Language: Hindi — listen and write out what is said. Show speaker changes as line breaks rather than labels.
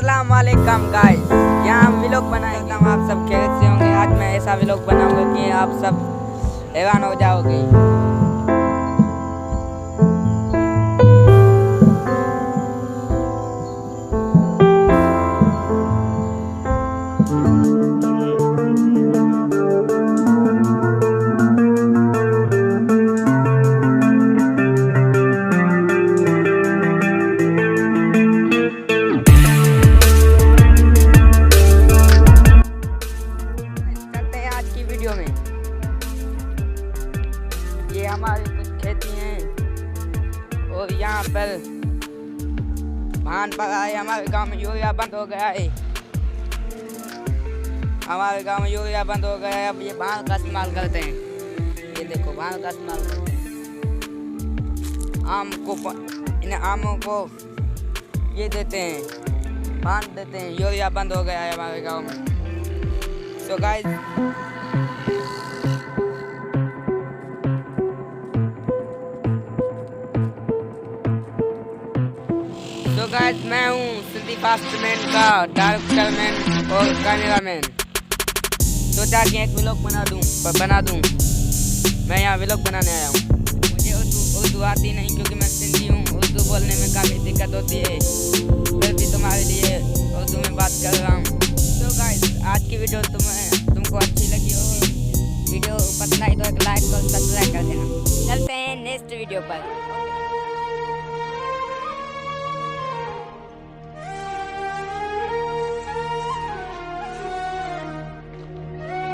अस्सलाम वालेकुम गाइस, यहाँ हम व्लॉग बनाएंगे। हम आप सब खैरियत से होंगे। आज मैं ऐसा व्लॉग बनाऊंगा कि आप सब हैरान हो जाओगे। वीडियो में ये हमारी कुछ खेती हैं और यहाँ पर धान पड़ा है। हमारे गांव में यूरिया बंद हो गया है। हमारे गांव में यूरिया बंद हो गया है। अब ये भांग का इस्तेमाल करते हैं। ये देखो भांग का इस्तेमाल करते हैं। इन आमों को ये देते हैं, बांध देते हैं। यूरिया बंद हो गया है हमारे गांव में। तो गाइस मैं हूँ सिटी फास्टमैन का डायरेक्टर मैन और कैमरामैन। सोचा कि एक व्लॉग बना दूँ। मैं यहाँ व्लॉग बनाने आया हूँ। मुझे उर्दू आती नहीं क्योंकि मैं सिंधी हूँ। उर्दू बोलने में काफ़ी दिक्कत होती है, फिर भी तुम्हारे लिए उर्दू में बात कर रहा हूँ। तो गाइस आज की वीडियो तुमको अच्छी लगी होगी। वीडियो पसंद आई तो एक लाइक और सब्सक्राइब कर देना। चलते हैं नेक्स्ट वीडियो पर।